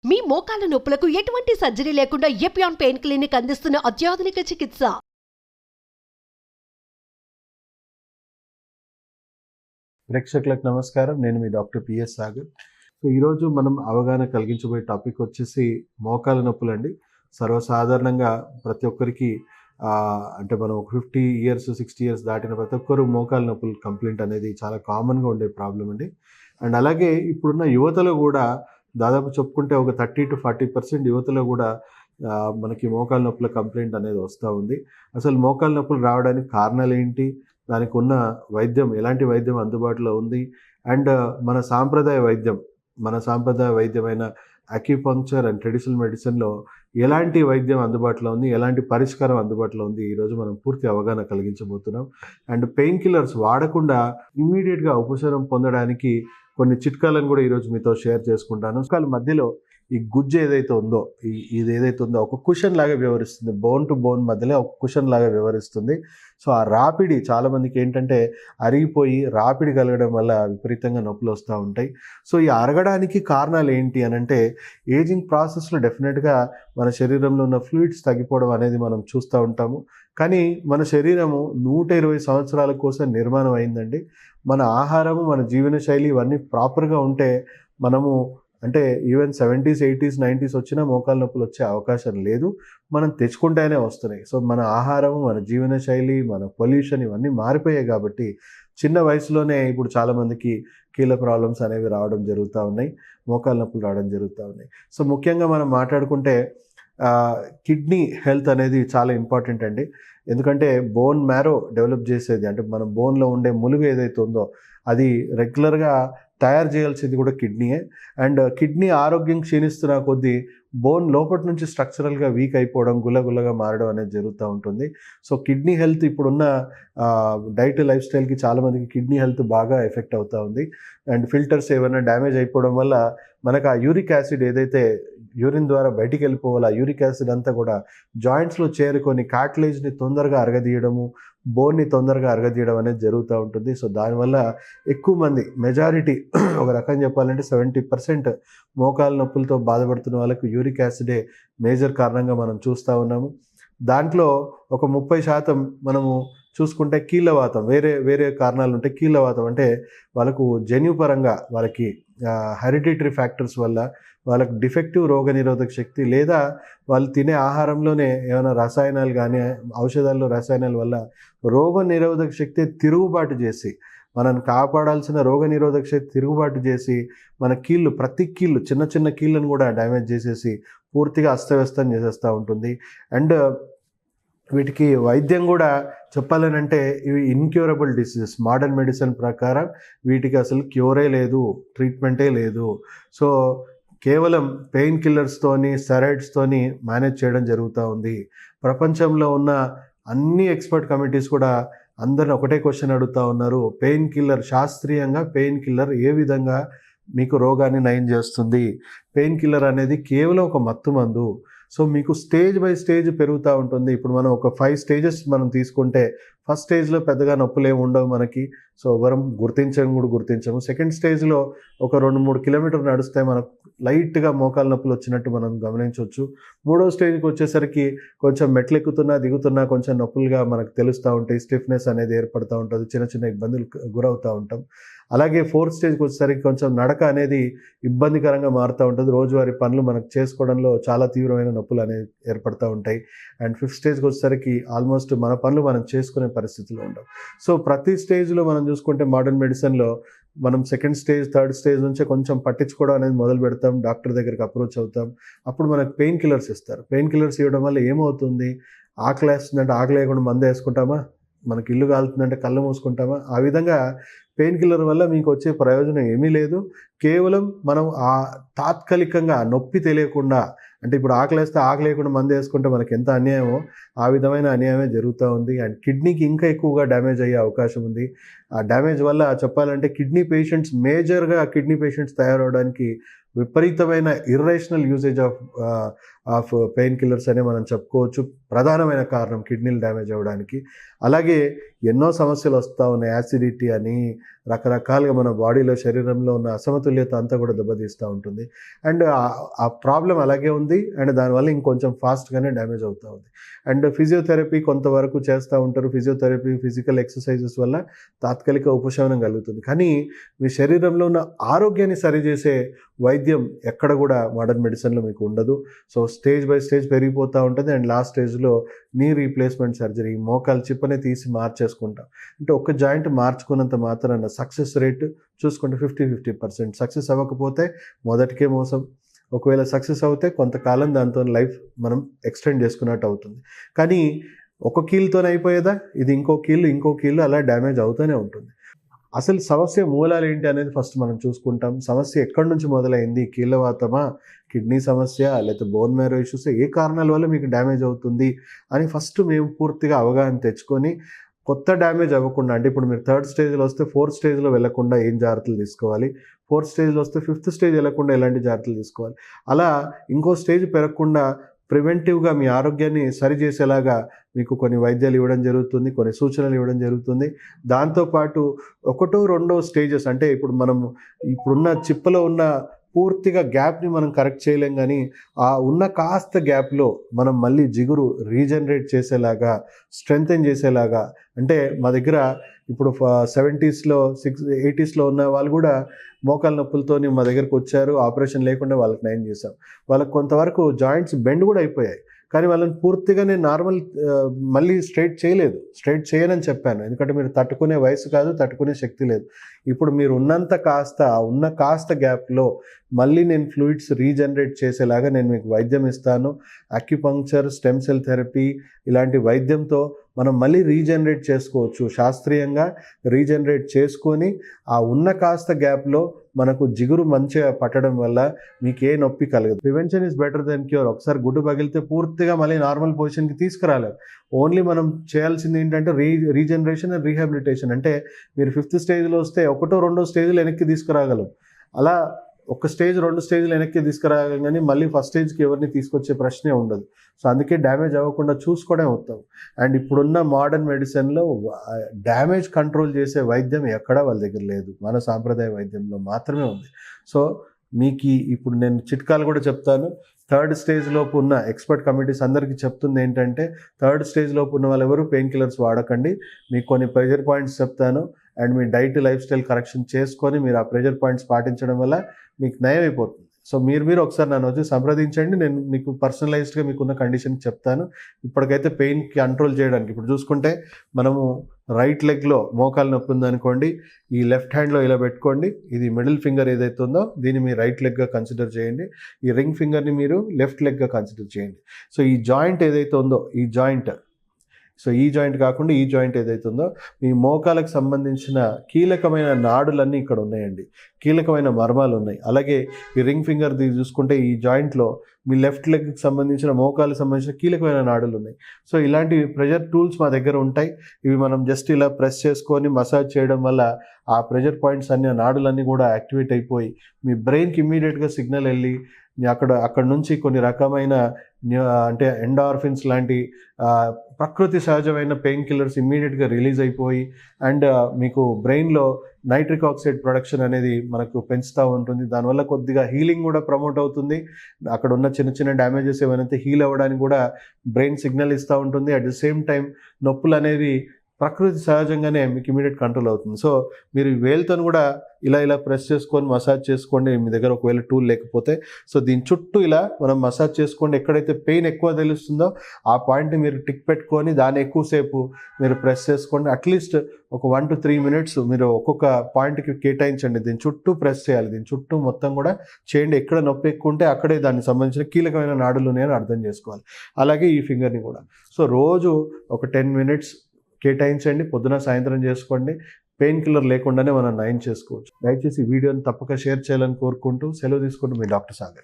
మీ మోకాల నొప్పులకు ఎటువంటి సర్జరీ లేకుండా ఎపియాన్ పెయిన్ క్లినిక్ అందిస్తున్న అత్యాధునిక చికిత్స. ప్రేక్షకులకు నమస్కారం. నేను మీ డాక్టర్ పిఎస్ సాగర్. సో ఈరోజు మనం అవగాహన కలిగించబోయే టాపిక్ వచ్చేసి మోకాల నొప్పులు అండి. సర్వసాధారణంగా ప్రతి ఒక్కరికి అంటే మనం 50 ఇయర్స్ 60 ఇయర్స్ దాటిన ప్రతి ఒక్కరు మోకాల నొప్పులు కంప్లైంట్ అనేది చాలా కామన్గా ఉండే ప్రాబ్లం అండి. అండ్ అలాగే ఇప్పుడున్న యువతలో కూడా దాదాపు చెప్పుకుంటే ఒక 30 to 40% యువతలో కూడా మనకి మోకాల నొప్పుల కంప్లైంట్ అనేది వస్తూ ఉంది. అసలు మోకాల నొప్పులు రావడానికి కారణాలు ఏంటి, దానికి ఉన్న వైద్యం, ఎలాంటి వైద్యం అందుబాటులో ఉంది, అండ్ మన సాంప్రదాయ వైద్యమైన అక్యుపంక్చర్ అండ్ ట్రెడిషనల్ మెడిసిన్లో ఎలాంటి వైద్యం అందుబాటులో ఉంది, ఎలాంటి పరిష్కారం అందుబాటులో ఉంది, ఈరోజు మనం పూర్తి అవగాహన కలిగించబోతున్నాం. అండ్ పెయిన్ కిల్లర్స్ వాడకుండా ఇమీడియట్గా ఉపశమనం పొందడానికి కొన్ని చిట్కాలను కూడా ఈరోజు మీతో షేర్ చేసుకుంటాను. చిట్కాల మధ్యలో ఈ గుజ్జు ఏదైతే ఉందో, ఇది ఏదైతే ఉందో ఒక కుషన్ లాగా వ్యవహరిస్తుంది. బోన్ టు బోన్ మధ్యలో ఒక కుషన్ లాగా వ్యవహరిస్తుంది. సో ఆ రాపిడి చాలామందికి ఏంటంటే అరిగిపోయి రాపిడి కలగడం వల్ల విపరీతంగా నొప్పులు వస్తూ ఉంటాయి. సో ఈ అరగడానికి కారణాలు ఏంటి అని అంటే, ఏజింగ్ ప్రాసెస్లో డెఫినెట్గా మన శరీరంలో ఉన్న ఫ్లూయిడ్స్ తగ్గిపోవడం అనేది మనం చూస్తూ ఉంటాము. కానీ మన శరీరము 120 సంవత్సరాల కోసం నిర్మాణం అయిందండి. మన ఆహారము, మన జీవనశైలి ఇవన్నీ ప్రాపర్గా ఉంటే మనము అంటే ఈవెన్ 70s 80s 90s వచ్చినా మోకాల నొప్పులు వచ్చే అవకాశం లేదు. మనం తెచ్చుకుంటేనే వస్తున్నాయి. సో మన ఆహారము, మన జీవనశైలి, మన పొల్యూషన్ ఇవన్నీ మారిపోయాయి కాబట్టి చిన్న వయసులోనే ఇప్పుడు చాలామందికి కీళ్ళ ప్రాబ్లమ్స్ అనేవి రావడం జరుగుతూ ఉన్నాయి, మోకాల నొప్పులు రావడం జరుగుతూ ఉన్నాయి. సో ముఖ్యంగా మనం మాట్లాడుకుంటే కిడ్నీ హెల్త్ అనేది చాలా ఇంపార్టెంట్ అండి. ఎందుకంటే బోన్ మ్యారో డెవలప్ చేసేది, అంటే మన బోన్లో ఉండే ములుగు ఏదైతే ఉందో అది రెగ్యులర్గా తయారు చేయాల్సింది కూడా కిడ్నీయే. అండ్ కిడ్నీ ఆరోగ్యం క్షీణిస్తున్న కొద్దీ బోన్ లోపటి నుంచి స్ట్రక్చరల్గా వీక్ అయిపోవడం, గుల్లగుల్లగా మారడం అనేది జరుగుతూ ఉంటుంది. సో కిడ్నీ హెల్త్ ఇప్పుడున్న డైట్ లైఫ్ స్టైల్కి చాలామందికి కిడ్నీ హెల్త్ బాగా ఎఫెక్ట్ అవుతూ ఉంది. అండ్ ఫిల్టర్స్ ఏమైనా డ్యామేజ్ అయిపోవడం వల్ల మనకు ఆ యూరిక్ యాసిడ్ ఏదైతే యూరిన్ ద్వారా బయటికి వెళ్ళిపోవాలి, ఆ యూరిక్ యాసిడ్ అంతా కూడా జాయింట్స్లో చేరుకొని కార్టిలేజ్ని తొందరగా అరగదీయడము, బోన్ని తొందరగా అరగదీయడం అనేది జరుగుతూ ఉంటుంది. సో దానివల్ల ఎక్కువ మంది, మెజారిటీ ఒక రకం చెప్పాలంటే 70% మోకాల నొప్పులతో బాధపడుతున్న వాళ్ళకు యూరిక్ యాసిడే మేజర్ కారణంగా మనం చూస్తూ ఉన్నాము. దాంట్లో ఒక 30% మనము చూసుకుంటే కీళ్ళవాతం, వేరే కారణాలు ఉంటాయి. కీళ్ళవాతం అంటే వాళ్ళకు జన్యుపరంగా వాళ్ళకి హెరిడిటరీ ఫ్యాక్టర్స్ వల్ల, వాళ్ళకు డిఫెక్టివ్ రోగనిరోధక శక్తి, లేదా వాళ్ళు తినే ఆహారంలోనే ఏమైనా రసాయనాలు కానీ ఔషధాల్లో రసాయనాల వల్ల రోగనిరోధక శక్తి తిరుగుబాటు చేసి, మనల్ని కాపాడాల్సిన రోగనిరోధక శక్తి తిరుగుబాటు చేసి మన కీళ్ళు, ప్రతి కీళ్ళు, చిన్న చిన్న కీళ్ళను కూడా డ్యామేజ్ చేసేసి పూర్తిగా అస్తవ్యస్తం చేసేస్తూ ఉంటుంది. అండ్ వీటికి వైద్యం కూడా చెప్పాలనంటే ఇవి ఇన్క్యూరబుల్ డిసీజెస్. మోడర్న్ మెడిసిన్ ప్రకారం వీటికి అసలు క్యూరే లేదు, ట్రీట్మెంటే లేదు. సో కేవలం పెయిన్ కిల్లర్స్తోని, స్టెరాయిడ్స్తోని మేనేజ్ చేయడం జరుగుతూ ఉంది. ప్రపంచంలో ఉన్న అన్ని ఎక్స్పర్ట్ కమిటీస్ కూడా అందరిని ఒకటే క్వశ్చన్ అడుగుతూ ఉన్నారు, పెయిన్ కిల్లర్, శాస్త్రీయంగా పెయిన్ కిల్లర్ ఏ విధంగా మీకు రోగాన్ని నయం చేస్తుంది? పెయిన్ కిల్లర్ అనేది కేవలం ఒక మత్తు మందు. సో మీకు స్టేజ్ బై స్టేజ్ పెరుగుతూ ఉంటుంది. ఇప్పుడు మనం ఒక 5 స్టేజెస్ మనం తీసుకుంటే, ఫస్ట్ స్టేజ్లో పెద్దగా నొప్పులు ఏమి ఉండవు మనకి. సో ఎవరం గుర్తించము. సెకండ్ స్టేజ్లో ఒక 2-3 కిలోమీటర్లు నడిస్తే మనకు లైట్గా మోకాల నొప్పులు వచ్చినట్టు మనం గమనించవచ్చు. మూడో స్టేజ్కి వచ్చేసరికి కొంచెం మెట్లు ఎక్కుతున్నా దిగుతున్నా కొంచెం నొప్పులుగా మనకు తెలుస్తూ ఉంటాయి, స్టిఫ్నెస్ అనేది ఏర్పడుతూ ఉంటుంది, చిన్న చిన్న ఇబ్బందులు గురవుతూ ఉంటాం. అలాగే 4th స్టేజ్కి వచ్చేసరికి కొంచెం నడక అనేది ఇబ్బందికరంగా మారుతూ ఉంటుంది, రోజువారీ పనులు మనకు చేసుకోవడంలో చాలా తీవ్రమైన నొప్పులు అనేవి ఏర్పడుతూ ఉంటాయి. అండ్ 5th స్టేజ్కి వచ్చేసరికి ఆల్మోస్ట్ మన పనులు మనం చేసుకునే పరిస్థితిలో ఉండవు. సో ప్రతి స్టేజ్లో మనం చూసుకుంటే మోడర్న్ మెడిసిన్లో మనం 2nd స్టేజ్ 3rd స్టేజ్ నుంచే కొంచెం పట్టించుకోవడం అనేది మొదలు పెడతాం, డాక్టర్ దగ్గరికి అప్రోచ్ అవుతాం. అప్పుడు మనకు పెయిన్ కిల్లర్స్ ఇస్తారు. పెయిన్ కిల్లర్స్ ఇవ్వడం వల్ల ఏమవుతుంది, ఆకలి వేస్తుందంటే ఆకలి వేయకుండా మందు వేసుకుంటామా, మనకి ఇల్లు కాలుతుందంటే కళ్ళు మూసుకుంటామా? ఆ విధంగా పెయిన్ కిల్లర్ వల్ల మీకు వచ్చే ప్రయోజనం ఏమీ లేదు. కేవలం మనం తాత్కాలికంగా నొప్పి తెలియకుండా, అంటే ఇప్పుడు ఆకలేస్తే ఆకలి లేకుండా మందు వేసుకుంటే మనకి ఎంత అన్యాయమో ఆ విధమైన అన్యాయమే జరుగుతూ ఉంది. అండ్ కిడ్నీకి ఇంకా ఎక్కువగా డ్యామేజ్ అయ్యే అవకాశం ఉంది. ఆ డ్యామేజ్ వల్ల చెప్పాలంటే మేజర్గా కిడ్నీ పేషెంట్స్ తయారవడానికి విపరీతమైన irrational usage of of pain killers అనే మనం చెప్పుకోవచ్చు. ప్రధానమైన కారణం కిడ్నీలు డ్యామేజ్ అవ్వడానికి. అలాగే ఎన్నో సమస్యలు వస్తూ ఉన్నాయి. యాసిడిటీ అని రకరకాలుగా మన బాడీలో శరీరంలో ఉన్న అసమతుల్యత అంతా కూడా దెబ్బతీస్తూ ఉంటుంది. అండ్ ఆ ప్రాబ్లం అలాగే ఉంది. అండ్ దానివల్ల ఇంకొంచెం ఫాస్ట్గానే డ్యామేజ్ అవుతూ ఉంది. అండ్ ఫిజియోథెరపీ కొంతవరకు చేస్తూ ఉంటారు. ఫిజియోథెరపీ, ఫిజికల్ ఎక్సర్సైజెస్ వల్ల తాత్కాలిక ఉపశమనం కలుగుతుంది. కానీ మీ శరీరంలో ఉన్న ఆరోగ్యాన్ని సరిచేసే వైద్యం ఎక్కడ కూడా మోడర్న్ మెడిసిన్లో మీకు ఉండదు. సో స్టేజ్ బై స్టేజ్ పెరిగిపోతూ ఉంటుంది. అండ్ లాస్ట్ స్టేజ్లో నీ రీప్లేస్మెంట్ సర్జరీ, మోకాలు చిప్పనే తీసి మార్చేసుకుంటాం. అంటే ఒక్క జాయింట్ మార్చుకున్నంత మాత్రాన సక్సెస్ రేట్ చూసుకుంటే 50% సక్సెస్ అవ్వకపోతే మొదటికే మోసం. ఒకవేళ సక్సెస్ అవుతే కొంతకాలం దాంతో లైఫ్ మనం ఎక్స్టెండ్ చేసుకున్నట్టు అవుతుంది. కానీ ఒక కీలుతోనే అయిపోయేదా? ఇది ఇంకో కీళ్ళు అలా డ్యామేజ్ అవుతూనే ఉంటుంది. అసలు సమస్య మూలాలు ఏంటి అనేది ఫస్ట్ మనం చూసుకుంటాం. సమస్య ఎక్కడి నుంచి మొదలైంది? కీళ్ళవాతమా, కిడ్నీ సమస్య, లేకపోతే బోన్ మ్యారో ఇష్యూస్, ఏ కారణాల వల్ల మీకు డ్యామేజ్ అవుతుంది అని ఫస్ట్ మేము పూర్తిగా అవగాహన తెచ్చుకొని కొత్త డ్యామేజ్ అవ్వకుండా, అంటే ఇప్పుడు మీరు 3rd స్టేజ్లో వస్తే 4th స్టేజ్లో వెళ్లకుండా ఏం జాగ్రత్తలు తీసుకోవాలి, 4th స్టేజ్లో వస్తే 5th స్టేజ్ వెళ్లకుండా ఎలాంటి జాగ్రత్తలు తీసుకోవాలి, అలా ఇంకో స్టేజ్ పెరగకుండా ప్రివెంటివ్గా మీ ఆరోగ్యాన్ని సరిచేసేలాగా మీకు కొన్ని వైద్యాలు ఇవ్వడం జరుగుతుంది, కొన్ని సూచనలు ఇవ్వడం జరుగుతుంది. దాంతోపాటు 1, 2 స్టేజెస్, అంటే ఇప్పుడు మనం ఇప్పుడున్న చిప్పలో ఉన్న పూర్తిగా గ్యాప్ని మనం కరెక్ట్ చేయలేం. కానీ ఆ ఉన్న కాస్త గ్యాప్లో మనం మళ్ళీ జిగురు రీజనరేట్ చేసేలాగా, స్ట్రెంగ్తెన్ చేసేలాగా, అంటే మా దగ్గర ఇప్పుడు 70s, 80s ఉన్న వాళ్ళు కూడా మోకాల నొప్పులతోని మా దగ్గరకు వచ్చారు. ఆపరేషన్ లేకుండా వాళ్ళకి నయం చేశాం. వాళ్ళకి కొంతవరకు జాయింట్స్ బెండ్ కూడా అయిపోయాయి. కానీ వాళ్ళని పూర్తిగా నేను నార్మల్ మళ్ళీ స్ట్రైట్ చేయనని చెప్పాను. ఎందుకంటే మీరు తట్టుకునే వయసు కాదు, తట్టుకునే శక్తి లేదు. ఇప్పుడు మీరు ఉన్న కాస్త గ్యాప్లో మళ్ళీ నేను ఫ్లూయిడ్స్ రీజనరేట్ చేసేలాగా నేను మీకు వైద్యం ఇస్తాను. అక్యుపంక్చర్, స్టెమ్ సెల్ థెరపీ ఇలాంటి వైద్యంతో మనం మళ్ళీ రీజనరేట్ చేసుకోవచ్చు. శాస్త్రీయంగా రీజనరేట్ చేసుకొని ఆ ఉన్న కాస్త గ్యాప్లో మనకు జిగురు మంచిగా పట్టడం వల్ల మీకు ఏ నొప్పి కలగదు. Prevention is better than cure. ఒకసారి గుడ్డు పగిలితే పూర్తిగా మళ్ళీ నార్మల్ పొజిషన్కి తీసుకురాలేదు. ఓన్లీ మనం చేయాల్సింది ఏంటంటే రీజనరేషన్ అండ్ రీహాబిలిటేషన్. అంటే మీరు 5th స్టేజ్లో వస్తే 1, 2 స్టేజ్లు వెనక్కి తీసుకురాగలం. అలా 1 స్టేజ్ 2 స్టేజ్లు వెనక్కి తీసుకురాగలం. కానీ మళ్ళీ ఫస్ట్ స్టేజ్కి ఎవరిని తీసుకొచ్చే ప్రశ్నే ఉండదు. సో అందుకే డ్యామేజ్ అవ్వకుండా చూసుకోవడం అవుతాం. అండ్ ఇప్పుడున్న మోడర్న్ మెడిసిన్లో డ్యామేజ్ కంట్రోల్ చేసే వైద్యం ఎక్కడా వాళ్ళ దగ్గర లేదు. మన సాంప్రదాయ వైద్యంలో మాత్రమే ఉంది. సో మీకు ఇప్పుడు నేను చిట్కాలు కూడా చెప్తాను. 3rd స్టేజ్ లోపు ఉన్న ఎక్స్పర్ట్ కమిటీస్ అందరికీ చెప్తుంది ఏంటంటే, 3rd స్టేజ్ లోపు ఉన్న వాళ్ళు ఎవరు పెయిన్ కిల్లర్స్ వాడకండి. మీకు కొన్ని ప్రెషర్ పాయింట్స్ చెప్తాను. And me diet, life style correction చేసుకొని మీరు ఆ ప్రెషర్ పాయింట్స్ పాటించడం వల్ల మీకు నయం అయిపోతుంది. సో మీరు ఒకసారి నన్ను వచ్చి సంప్రదించండి. నేను మీకు పర్సనలైజ్డ్గా మీకున్న కండిషన్కి చెప్తాను. ఇప్పటికైతే పెయిన్ కంట్రోల్ చేయడానికి ఇప్పుడు చూసుకుంటే మనము రైట్ లెగ్లో మోకాలు నొప్పి ఉందనుకోండి, ఈ లెఫ్ట్ హ్యాండ్లో ఇలా పెట్టుకోండి. ఇది మిడిల్ ఫింగర్ ఏదైతే ఉందో దీన్ని మీ రైట్ లెగ్గా కన్సిడర్ చేయండి. ఈ రింగ్ ఫింగర్ని మీరు లెఫ్ట్ లెగ్గా కన్సిడర్ చేయండి. సో ఈ జాయింట్ ఏదైతే ఉందో ఈ జాయింట్ కాకుండా ఈ జాయింట్ ఏదైతే ఉందో మీ మోకాలకు సంబంధించిన కీలకమైన నాడులన్నీ ఇక్కడ ఉన్నాయండి. కీలకమైన మర్మాలు ఉన్నాయి. అలాగే ఈ రింగ్ ఫింగర్ చూసుకుంటే ఈ జాయింట్లో మీ లెఫ్ట్ లెగ్కి సంబంధించిన మోకాలకు సంబంధించిన కీలకమైన నాడులు ఉన్నాయి. సో ఇలాంటి ప్రెషర్ టూల్స్ మా దగ్గర ఉంటాయి. ఇవి మనం జస్ట్ ఇలా ప్రెస్ చేసుకొని మసాజ్ చేయడం వల్ల ఆ ప్రెషర్ పాయింట్స్ అన్ని, ఆ నాడులన్నీ కూడా యాక్టివేట్ అయిపోయి మీ బ్రెయిన్కి ఇమ్మీడియట్గా సిగ్నల్ వెళ్ళి అక్కడ నుంచి కొన్ని రకమైన అంటే ఎండార్ఫిన్స్ లాంటి ప్రకృతి సహజమైన పెయిన్ కిల్లర్స్ ఇమ్మీడియట్గా రిలీజ్ అయిపోయి అండ్ మీకు బ్రెయిన్లో నైట్రిక్ ఆక్సైడ్ ప్రొడక్షన్ అనేది మనకు పెంచుతూ ఉంటుంది. దానివల్ల కొద్దిగా హీలింగ్ కూడా ప్రమోట్ అవుతుంది. అక్కడ ఉన్న చిన్న చిన్న డ్యామేజెస్ ఏమైనా హీల్ అవ్వడానికి కూడా బ్రెయిన్ సిగ్నల్ ఇస్తూ ఉంటుంది. అట్ ద సేమ్ టైం నొప్పులు అనేవి ప్రకృతి సహజంగానే మీకు ఇమీడియట్ కంట్రోల్ అవుతుంది. సో మీరు వేలుతో కూడా ఇలా ప్రెస్ చేసుకొని మసాజ్ చేసుకోండి. మీ దగ్గర ఒకవేళ టూల్ లేకపోతే సో దీని చుట్టూ ఇలా మనం మసాజ్ చేసుకోండి. ఎక్కడైతే పెయిన్ ఎక్కువ తెలుస్తుందో ఆ పాయింట్ని మీరు టిక్ పెట్టుకొని దాన్ని ఎక్కువసేపు మీరు ప్రెస్ చేసుకోండి. అట్లీస్ట్ ఒక 1 to 3 minutes మీరు ఒక్కొక్క పాయింట్కి కేటాయించండి. దీని చుట్టూ ప్రెస్ చేయాలి. దీని చుట్టూ మొత్తం కూడా చేయండి. ఎక్కడ నొప్పి ఎక్కువ ఉంటే అక్కడే దానికి సంబంధించిన కీలకమైన నాడులు ఉన్నాయని అర్థం చేసుకోవాలి. అలాగే ఈ ఫింగర్ని కూడా సో రోజు ఒక 10 minutes కేటాయించండి. పొద్దున సాయంత్రం చేసుకోండి. పెయిన్ కిల్లర్ లేకుండానే మనం నయం చేసుకోవచ్చు. దయచేసి ఈ వీడియోని తప్పక షేర్ చేయాలని కోరుకుంటూ సెలవు తీసుకుంటూ మీ డాక్టర్ సాగర్.